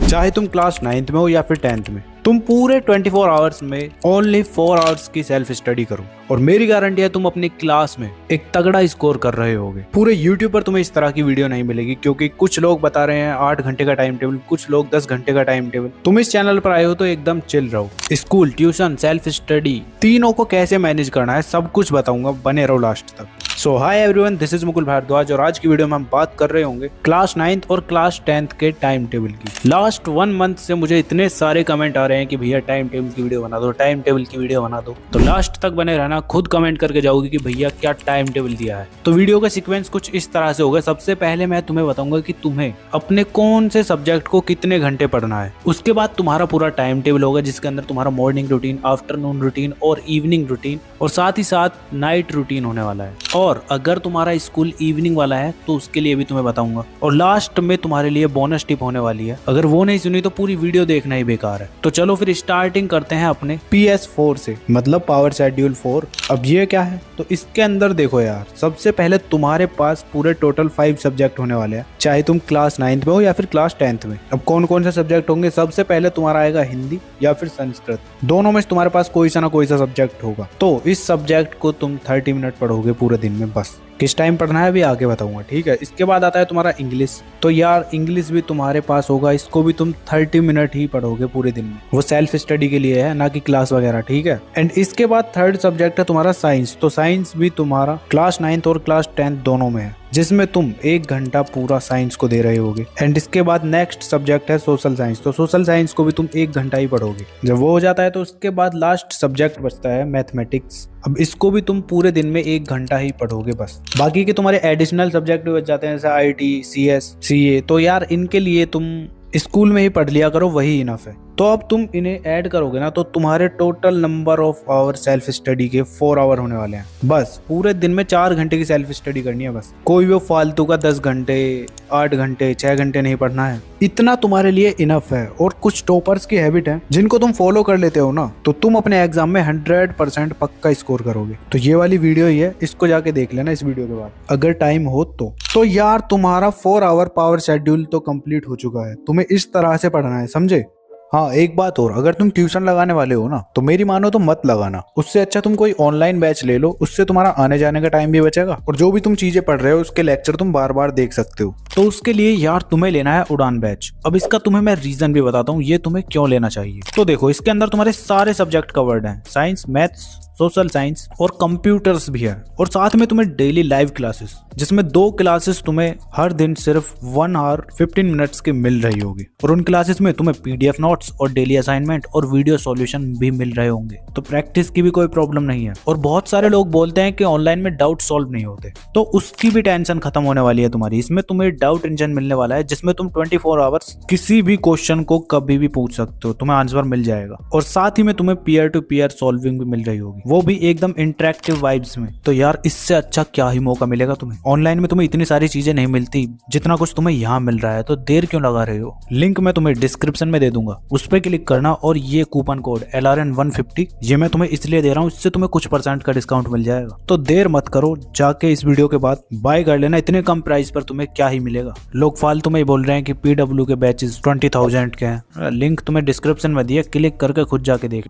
चाहे तुम class 9th में हो या फिर 10th में, तुम पूरे 24 आवर्स में ओनली 4 आवर्स की सेल्फ स्टडी करो और मेरी गारंटी है तुम अपनी क्लास में एक तगड़ा स्कोर कर रहे होगे। पूरे यूट्यूब पर तुम्हें इस तरह की वीडियो नहीं मिलेगी, क्योंकि कुछ लोग बता रहे हैं 8 घंटे का टाइम टेबल, कुछ लोग 10 घंटे का टाइम टेबल। तुम इस चैनल पर आए हो तो एकदम चिल रहो। स्कूल, ट्यूशन, सेल्फ स्टडी तीनों को कैसे मैनेज करना है सब कुछ बताऊंगा, बने रहो लास्ट तक। So hi everyone, this is Mukul Bhardwaj और आज की वीडियो में हम बात कर रहे होंगे क्लास 9th और क्लास 10th के टाइम टेबल की। लास्ट 1 मंथ से मुझे इतने सारे कमेंट आ रहे हैं कि भैया टाइम टेबल की वीडियो बना दो, टाइम टेबल की वीडियो बना दो। तो लास्ट तक बने रहना, खुद कमेंट करके जाओगे कि भैया क्या टाइम टेबल दिया है। तो वीडियो का सीक्वेंस कुछ इस तरह से होगा। सबसे पहले मैं तुम्हें बताऊंगा कि तुम्हें अपने कौन से सब्जेक्ट को कितने घंटे पढ़ना है। उसके बाद तुम्हारा पूरा टाइम टेबल होगा जिसके अंदर तुम्हारा मॉर्निंग रूटीन, आफ्टरनून रूटीन और इवनिंग रूटीन और साथ ही साथ नाइट रूटीन होने वाला है। और अगर तुम्हारा स्कूल इवनिंग वाला है तो उसके लिए भी तुम्हें बताऊंगा। और लास्ट में तुम्हारे लिए बोनस टिप होने वाली है, अगर वो नहीं सुनी तो पूरी वीडियो देखना ही बेकार है। तो चलो फिर स्टार्टिंग करते हैं अपने PS4 से, मतलब पावर शेड्यूल 4। अब ये क्या है, तो इसके अंदर देखो यार, सबसे पहले तुम्हारे पास पूरे टोटल 5 सब्जेक्ट होने वाले हैं, चाहे तुम क्लास 9th में हो या फिर क्लास 10th में। अब कौन कौन से सब्जेक्ट होंगे, सबसे पहले तुम्हारा आएगा हिंदी या फिर संस्कृत। दोनों में तुम्हारे पास कोई सा ना कोई सा सब्जेक्ट होगा। तो इस सब्जेक्ट को तुम 30 मिनट पढ़ोगे पूरे दिन में बस। किस टाइम पढ़ना है अभी आगे बताऊंगा, ठीक है। इसके बाद आता है तुम्हारा इंग्लिश। तो यार इंग्लिश भी तुम्हारे पास होगा, इसको भी तुम 30 मिनट ही पढ़ोगे पूरे दिन में। वो सेल्फ स्टडी के लिए है, ना कि क्लास वगैरह, ठीक है। एंड इसके बाद थर्ड सब्जेक्ट है तुम्हारा साइंस। तो साइंस भी तुम्हारा क्लास 9th और क्लास 10th दोनों में है, जिसमें तुम 1 घंटा पूरा साइंस को दे रहे होगे। एंड इसके बाद नेक्स्ट सब्जेक्ट है सोशल साइंस। तो सोशल साइंस को भी तुम 1 घंटा ही पढ़ोगे। जब वो हो जाता है तो उसके बाद लास्ट सब्जेक्ट बचता है मैथमेटिक्स। अब इसको भी तुम पूरे दिन में 1 घंटा ही पढ़ोगे बस। बाकी के तुम्हारे एडिशनल सब्जेक्ट भी बच जाते हैं, जैसे IT, CS, CA। तो यार इनके लिए तुम स्कूल में ही पढ़ लिया करो, वही इनफ है। तो अब तुम इन्हें ऐड करोगे ना तो तुम्हारे total number of hour self study के 4 आवर होने वाले हैं। बस पूरे दिन में 4 घंटे की सेल्फ स्टडी करनी है बस। कोई भी फालतू का 10 घंटे, 8 घंटे, 6 घंटे नहीं पढ़ना है। इतना तुम्हारे लिए इनफ है। और कुछ टॉपर्स की हैबिट है जिनको तुम फॉलो कर लेते हो ना, तो तुम अपने एग्जाम में 100% पक्का स्कोर करोगे। तो ये वाली वीडियो ही है, इसको जाके देख लेना इस वीडियो के बाद अगर टाइम हो तो यार तुम्हारा 4 आवर पावर शेड्यूल तो कंप्लीट हो चुका है। तुम्हें इस तरह से पढ़ना है, समझे। हाँ एक बात और, अगर तुम ट्यूशन लगाने वाले हो ना तो मेरी मानो तो मत लगाना। उससे अच्छा तुम कोई ऑनलाइन बैच ले लो, उससे तुम्हारा आने जाने का टाइम भी बचेगा और जो भी तुम चीजें पढ़ रहे हो उसके लेक्चर तुम बार बार देख सकते हो। तो उसके लिए यार तुम्हें लेना है उड़ान बैच। अब इसका तुम्हें मैं रीजन भी बताता हूँ ये तुम्हें क्यों लेना चाहिए। तो देखो, इसके अंदर तुम्हारे सारे सब्जेक्ट कवर्ड हैं, साइंस, मैथ्स, सोशल साइंस और कंप्यूटर्स भी है। और साथ में तुम्हें डेली लाइव क्लासेस, जिसमें 2 क्लासेस तुम्हें हर दिन सिर्फ 1 आवर 15 मिनट्स की मिल रही होगी। और उन क्लासेस में तुम्हें PDF नोट्स और डेली असाइनमेंट और वीडियो सॉल्यूशन भी मिल रहे होंगे। तो प्रैक्टिस की भी कोई प्रॉब्लम नहीं है। और बहुत सारे लोग बोलते हैं कि ऑनलाइन में डाउट सॉल्व नहीं होते, तो उसकी भी टेंशन खत्म होने वाली है तुम्हारी। इसमें तुम्हें डाउट इंजन मिलने वाला है, जिसमें तुम 24 आवर्स किसी भी क्वेश्चन को कभी भी पूछ सकते हो, तुम्हें आंसर मिल जाएगा। और साथ ही में तुम्हें पीयर टू पीयर सॉल्विंग भी मिल रही होगी, वो भी एकदम इंटरेक्टिव वाइब्स में। तो यार इससे अच्छा क्या ही मौका मिलेगा तुम्हें। ऑनलाइन में तुम्हें इतनी सारी चीजें नहीं मिलती जितना कुछ तुम्हें यहाँ मिल रहा है, तो देर क्यों लगा रहे हो। लिंक मैं तुम्हें डिस्क्रिप्शन में दे दूंगा, उस पर क्लिक करना और ये कूपन कोड LRN150 ये मैं तुम्हें इसलिए दे रहा हूँ, इससे तुम्हें कुछ % का डिस्काउंट मिल जाएगा। तो देर मत करो, जाके इस वीडियो के बाद बाय कर लेना। इतने कम प्राइस पर तुम्हें क्या ही मिलेगा। लोग फालतू में ही बोल रहे हैं कि PW के बैचेस 20,000 के हैं। लिंक तुम्हें डिस्क्रिप्शन में दिया, क्लिक करके खुद जाके देख।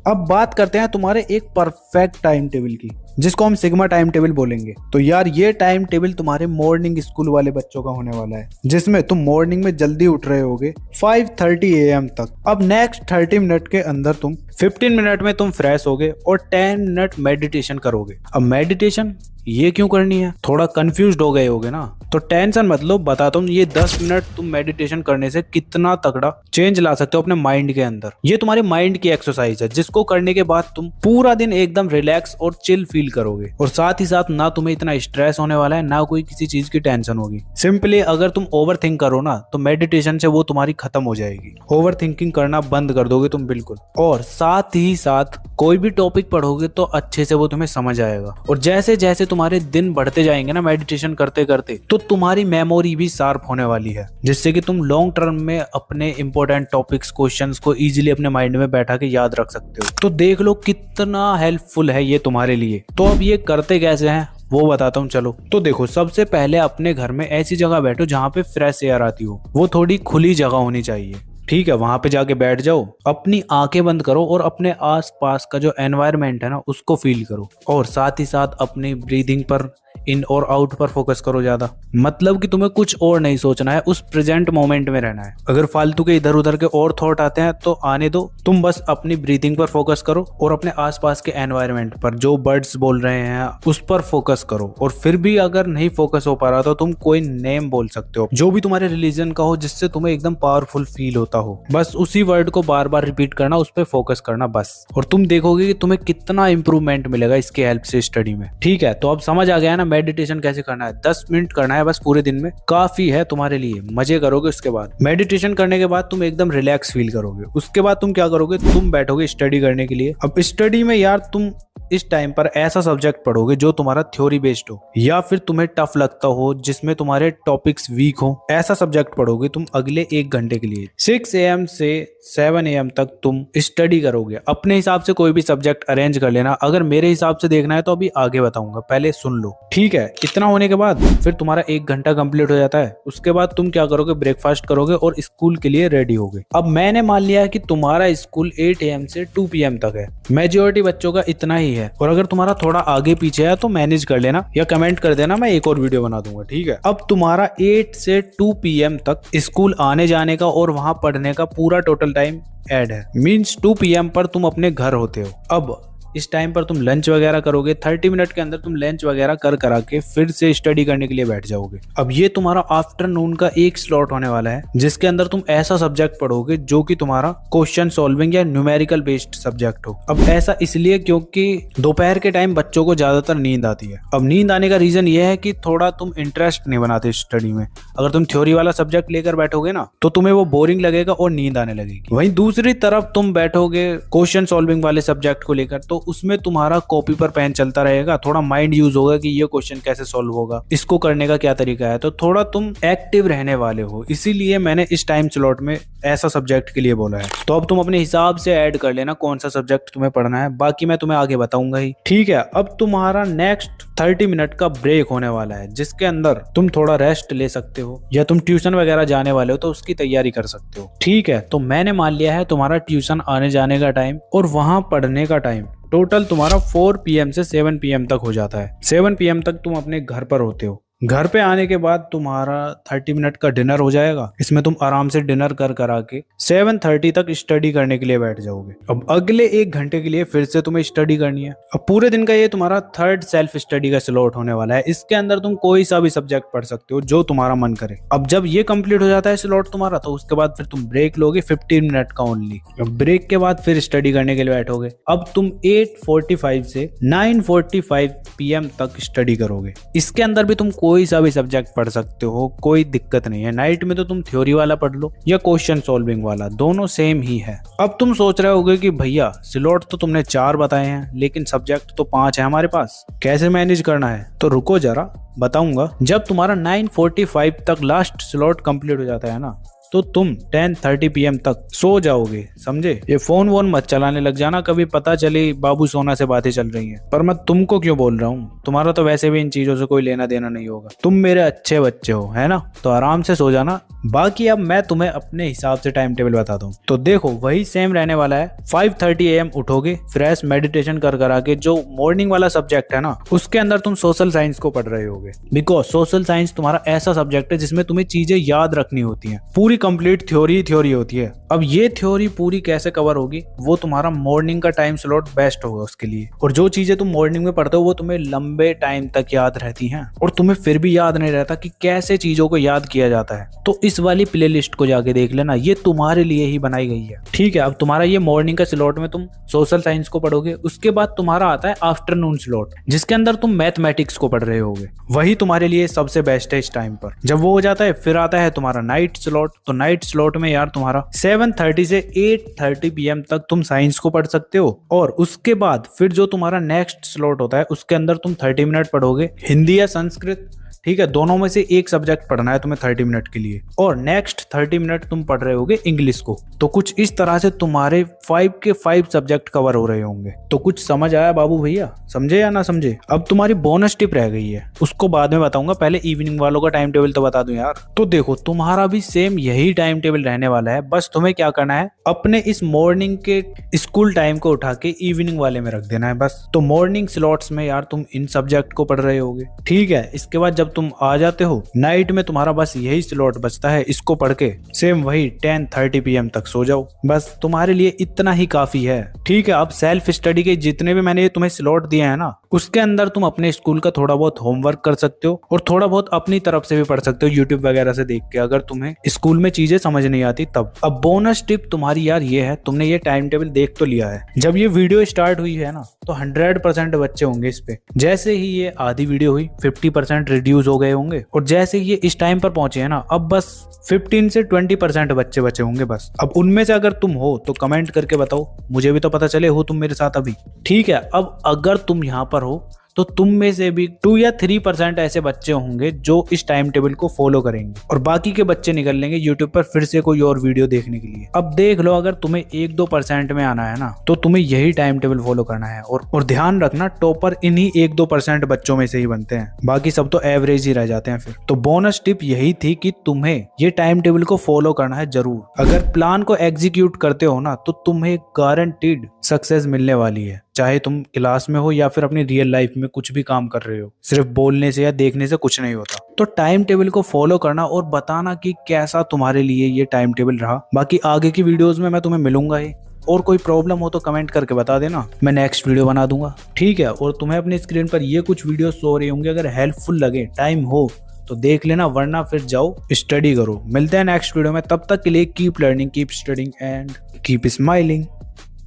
अब बात करते हैं तुम्हारे एक परफेक्ट टाइम टेबल की, जिसको हम सिग्मा टाइम टेबल बोलेंगे। तो यार ये टाइम टेबल तुम्हारे मॉर्निंग स्कूल वाले बच्चों का होने वाला है, जिसमें तुम मॉर्निंग में जल्दी उठ रहे होगे 5:30 AM तक। अब नेक्स्ट 30 मिनट के अंदर तुम 15 मिनट में तुम फ्रेश होगे और 10 मिनट मेडिटेशन करोगे। अब मेडिटेशन ये क्यों करनी है, थोड़ा कंफ्यूज्ड हो गए होगे ना, तो टेंशन मत लो, बताता हूँ। ये 10 मिनट तुम मेडिटेशन करने से कितना तगड़ा चेंज ला सकते हो अपने माइंड के अंदर। ये तुम्हारे माइंड की एक्सरसाइज है, जिसको करने के बाद तुम पूरा दिन एकदम रिलैक्स और चिल फील करोगे। और साथ ही साथ ना तुम्हें इतना स्ट्रेस होने वाला है, ना कोई किसी चीज की टेंशन होगी। सिंपली अगर तुम ओवर थिंक करो ना तो मेडिटेशन से वो तुम्हारी खत्म हो जाएगी। ओवर थिंकिंग करना बंद कर दोगे तुम बिल्कुल। और साथ ही साथ कोई भी टॉपिक पढ़ोगे तो अच्छे से वो तुम्हें समझ आएगा। और जैसे जैसे तुम्हारे दिन बढ़ते जाएंगे ना मेडिटेशन करते करते, तो तुम्हारी मेमोरी भी शार्प होने वाली है, जिससे कि तुम लॉन्ग टर्म में अपने इंपॉर्टेंट टॉपिक्स, क्वेश्चंस को इजीली अपने माइंड में बैठा के याद रख सकते हो। तो देख लो कितना हेल्पफुल है ये तुम्हारे लिए। तो अब ये करते कैसे हैं वो बताता हूँ, चलो। तो देखो, सबसे पहले अपने घर में ऐसी जगह बैठो जहाँ पे फ्रेश एयर आती हो। वो थोड़ी खुली जगह होनी चाहिए। ठीक है, वहां पे जाके बैठ जाओ, अपनी आंखें बंद करो और अपने आसपास का जो एनवायरनमेंट है ना उसको फील करो, और साथ ही साथ अपनी ब्रीदिंग पर, इन और आउट पर फोकस करो ज्यादा। मतलब कि तुम्हें कुछ और नहीं सोचना है, उस प्रेजेंट मोमेंट में रहना है। अगर फालतू के इधर उधर के और थॉट आते हैं तो आने दो, तुम बस अपनी ब्रीथिंग पर फोकस करो और अपने आसपास के एनवायरनमेंट पर, जो बर्ड्स बोल रहे हैं उस पर फोकस करो। और फिर भी अगर नहीं फोकस हो पा रहा तो तुम कोई नेम बोल सकते हो, जो भी तुम्हारे रिलीजन का हो, जिससे तुम्हें एकदम पावरफुल फील होता हो। बस उसी वर्ड को बार बार रिपीट करना, उस पर फोकस करना बस, और तुम देखोगे कि तुम्हें कितना इंप्रूवमेंट मिलेगा इसके हेल्प से स्टडी में। ठीक है, तो अब समझ आ गया ना मेडिटेशन कैसे करना है। 10 मिनट करना है बस पूरे दिन में, काफी है तुम्हारे लिए, मजे करोगे। उसके बाद मेडिटेशन करने के बाद तुम एकदम रिलैक्स फील करोगे। उसके बाद तुम क्या करोगे, तुम बैठोगे स्टडी करने के लिए। अब स्टडी में यार तुम इस टाइम पर ऐसा सब्जेक्ट पढ़ोगे जो तुम्हारा थ्योरी बेस्ड हो, या फिर तुम्हें टफ लगता हो, जिसमें तुम्हारे टॉपिक्स वीक हो, ऐसा सब्जेक्ट पढ़ोगे तुम अगले 1 घंटे के लिए। 6 AM से 7 AM तक तुम स्टडी करोगे। अपने हिसाब से कोई भी सब्जेक्ट अरेंज कर लेना। अगर मेरे हिसाब से देखना है तो अभी आगे बताऊंगा, पहले सुन लो। ठीक है, इतना होने के बाद फिर तुम्हारा 1 घंटा कंप्लीट हो जाता है। उसके बाद तुम क्या करोगे, ब्रेकफास्ट करोगे और स्कूल के लिए रेडी होगे। अब मैंने मान लिया है कि तुम्हारा स्कूल 8 AM से 2 PM तक है। मेजॉरिटी बच्चों का इतना ही है, और अगर तुम्हारा थोड़ा आगे पीछे है तो मैनेज कर लेना या कमेंट कर देना, मैं एक और वीडियो बना दूंगा। ठीक है, अब तुम्हारा 8 से 2 PM तक स्कूल आने जाने का और वहां पढ़ने का पूरा टोटल टाइम ऐड है। मींस 2 PM पर तुम अपने घर होते हो। अब इस टाइम पर तुम लंच वगैरह करोगे। 30 मिनट के अंदर तुम लंच वगैरह कर करा के फिर से स्टडी करने के लिए बैठ जाओगे। अब ये तुम्हारा आफ्टरनून का एक स्लॉट होने वाला है, जिसके अंदर तुम ऐसा सब्जेक्ट पढ़ोगे जो कि तुम्हारा क्वेश्चन सॉल्विंग या न्यूमेरिकल बेस्ड सब्जेक्ट हो। अब ऐसा इसलिए क्योंकि दोपहर के टाइम बच्चों को ज्यादातर नींद आती है। अब नींद आने का रीजन ये है कि थोड़ा तुम इंटरेस्ट नहीं बनाते स्टडी में। अगर तुम थ्योरी वाला सब्जेक्ट लेकर बैठोगे ना तो तुम्हें वो बोरिंग लगेगा और नींद आने लगेगी। वहीं दूसरी तरफ तुम बैठोगे क्वेश्चन सॉल्विंग वाले सब्जेक्ट को लेकर, तो उसमें तुम्हारा कॉपी पर पेन चलता रहेगा, थोड़ा माइंड यूज होगा कि ये क्वेश्चन कैसे सॉल्व होगा, इसको करने का क्या तरीका है, तो थोड़ा तुम एक्टिव रहने वाले हो। इसीलिए मैंने इस टाइम स्लॉट में ऐसा सब्जेक्ट के लिए बोला है। तो अब तुम अपने हिसाब से ऐड कर लेना कौन सा सब्जेक्ट तुम्हें पढ़ना है, बाकी मैं तुम्हें आगे बताऊंगा ही। ठीक है, अब तुम्हारा नेक्स्ट 30 मिनट का ब्रेक होने वाला है, जिसके अंदर तुम थोड़ा रेस्ट ले सकते हो, या तुम ट्यूशन वगैरह जाने वाले हो तो उसकी तैयारी कर सकते हो। ठीक है, तो मैंने मान लिया है तुम्हारा ट्यूशन आने जाने का टाइम और वहां पढ़ने का टाइम टोटल तुम्हारा 4 PM से 7 PM तक हो जाता है। 7 PM तक तुम अपने घर पर होते हो। घर पे आने के बाद तुम्हारा 30 मिनट का डिनर हो जाएगा। इसमें तुम आराम से डिनर कर करा के 7:30 तक स्टडी करने के लिए बैठ जाओगे। अब अगले 1 घंटे के लिए फिर से तुम्हें स्टडी करनी है। अब पूरे दिन का ये तुम्हारा 3rd सेल्फ स्टडी का स्लॉट होने वाला है। इसके अंदर तुम कोई सा भी सब्जेक्ट पढ़ सकते हो जो तुम्हारा मन करे। अब जब ये कंप्लीट हो जाता है स्लॉट तुम्हारा, तो उसके बाद फिर तुम ब्रेक लोगे 15 मिनट का ओनली। ब्रेक के बाद फिर स्टडी करने के लिए बैठोगे। अब तुम 8:45 से 9:45 PM तक स्टडी करोगे। इसके अंदर भी तुम कोई सा भी सब्जेक्ट पढ़ सकते हो, कोई दिक्कत नहीं है। नाइट में तो तुम थ्योरी वाला पढ़ लो या क्वेश्चन सॉल्विंग वाला, दोनों सेम ही है। अब तुम सोच रहे होगे कि भैया स्लॉट तो तुमने 4 बताए हैं, लेकिन सब्जेक्ट तो 5 है हमारे पास, कैसे मैनेज करना है? तो रुको जरा बताऊंगा। जब तुम्हारा 9:45 तक लास्ट स्लॉट कंप्लीट हो जाता है ना, तो तुम 10:30 PM तक सो जाओगे, समझे? ये फोन वोन मत चलाने लग जाना, कभी पता चले बाबू सोना से बातें चल रही हैं। पर मैं तुमको क्यों बोल रहा हूँ, तुम्हारा तो वैसे भी इन चीजों से कोई लेना देना नहीं होगा। तुम मेरे अच्छे बच्चे हो, है ना? तो आराम से सो जाना। बाकी अब मैं तुम्हें अपने हिसाब से टाइम टेबल बता दूं, तो देखो वही सेम रहने वाला है। 5:30 AM उठोगे, फ्रेश मेडिटेशन कर करा के जो मॉर्निंग वाला सब्जेक्ट है ना, उसके अंदर तुम सोशल साइंस को पढ़ रहे होगे। बिकॉज सोशल साइंस तुम्हारा ऐसा सब्जेक्ट है जिसमें तुम्हें चीजें याद रखनी होती हैं। पूरी कंप्लीट थ्योरी होती है। अब ये थ्योरी पूरी कैसे कवर होगी, वो तुम्हारा मॉर्निंग का टाइम स्लॉट बेस्ट होगा उसके लिए। और जो चीजें तुम मॉर्निंग में पढ़ते हो वो तुम्हें लंबे टाइम तक याद रहती हैं, और तुम्हें फिर भी याद नहीं रहता कि कैसे चीजों को याद किया जाता है। तो इस वाली प्लेलिस्ट को जाके देख लेना, ये तुम्हारे लिए ही बनाई गई है। ठीक है, अब तुम्हारा ये मॉर्निंग का स्लॉट में तुम सोशल साइंस को पढ़ोगे। उसके बाद तुम्हारा आता है आफ्टरनून स्लॉट, जिसके अंदर तुम मैथमेटिक्स को पढ़ रहे होगे। वही तुम्हारे लिए सबसे बेस्ट है इस टाइम पर। जब वो हो जाता है फिर आता है तुम्हारा नाइट स्लॉट। तो नाइट स्लॉट में यार तुम्हारा 7:30 से 8:30 PM तक तुम साइंस को पढ़ सकते हो। और उसके बाद फिर जो तुम्हारा नेक्स्ट स्लॉट होता है उसके अंदर तुम 30 मिनट पढ़ोगे हिंदी या संस्कृत। ठीक है, दोनों में से एक सब्जेक्ट पढ़ना है तुम्हें 30 मिनट के लिए, और नेक्स्ट 30 मिनट तुम पढ़ रहे होगे इंग्लिश को। तो कुछ इस तरह से तुम्हारे 5 के 5 सब्जेक्ट कवर हो रहे होंगे। तो कुछ समझ आया बाबू भैया? समझे या ना समझे? अब तुम्हारी बोनस टिप रह गई है, उसको बाद में बताऊंगा। पहले इवनिंग वालों का टाइम टेबल तो बता दूं यार। तो देखो तुम्हारा भी सेम यही टाइम टेबल रहने वाला है, बस तुम्हें तुम्हें क्या करना है, अपने इस मॉर्निंग के स्कूल टाइम को उठा के इवनिंग वाले में रख देना है बस। तो मॉर्निंग स्लॉट्स में यार तुम इन सब्जेक्ट को पढ़ रहे होगे, ठीक है। इसके बाद जब तुम आ जाते हो नाइट में, तुम्हारा बस यही स्लॉट बचता है, इसको पढ़ के सेम वही 10:30 PM तक सो जाओ, बस तुम्हारे लिए इतना ही काफी है, ठीक है। अब सेल्फ स्टडी के जितने भी मैंने तुम्हें स्लॉट दिए हैं ना, उसके अंदर तुम अपने स्कूल का थोड़ा बहुत होमवर्क कर सकते हो और थोड़ा बहुत अपनी तरफ से भी पढ़ सकते हो यूट्यूब वगैरह से देख के, अगर तुम्हें स्कूल में चीजें समझ नहीं आती तब। अब बोनस टिप तुम्हारी यार ये है, तुमने ये टाइम टेबल देख तो लिया है, जब ये वीडियो स्टार्ट हुई है ना तो 100% बच्चे होंगे इस पे। जैसे ही ये आधी वीडियो हुई 50% रिड्यूस हो गए होंगे, और जैसे ही ये इस टाइम पर पहुंचे हैं ना, अब बस 15 से 20% बच्चे बचे होंगे बस। अब उनमें से अगर तुम हो तो कमेंट करके बताओ, मुझे भी तो पता चले हो तुम मेरे साथ अभी, ठीक है। अब अगर तुम यहाँ पर हो तो तुम में से भी 2 या 3% ऐसे बच्चे होंगे जो इस टाइम टेबल को फॉलो करेंगे, और बाकी के बच्चे निकल लेंगे यूट्यूब पर फिर से कोई और वीडियो देखने के लिए। अब देख लो, अगर तुम्हें 1-2% में आना है ना तो तुम्हें यही टाइम टेबल फॉलो करना है, और ध्यान रखना टॉपर इन्हीं 1-2% बच्चों में से ही बनते हैं, बाकी सब तो एवरेज ही रह जाते हैं फिर। तो बोनस टिप यही थी कि तुम्हें ये टाइम टेबल को फॉलो करना है जरूर। अगर प्लान को एग्जीक्यूट करते हो ना तो तुम्हें गारंटीड सक्सेस मिलने वाली है, चाहे तुम क्लास में हो या फिर अपनी रियल लाइफ में कुछ भी काम कर रहे हो। सिर्फ बोलने से या देखने से कुछ नहीं होता। तो टाइम टेबल को फॉलो करना और बताना कि कैसा तुम्हारे लिए ये टाइम टेबल रहा। बाकी आगे की वीडियोस में मैं तुम्हें मिलूंगा ही, और कोई प्रॉब्लम हो तो कमेंट करके बता देना, मैं नेक्स्ट वीडियो बना दूंगा, ठीक है। और तुम्हें अपनी स्क्रीन पर ये कुछ वीडियो शो रही होंगे, अगर हेल्पफुल लगे, टाइम हो तो देख लेना, वरना फिर जाओ स्टडी करो। मिलते हैं नेक्स्ट वीडियो में, तब तक के लिए keep learning, keep studying and keep smiling.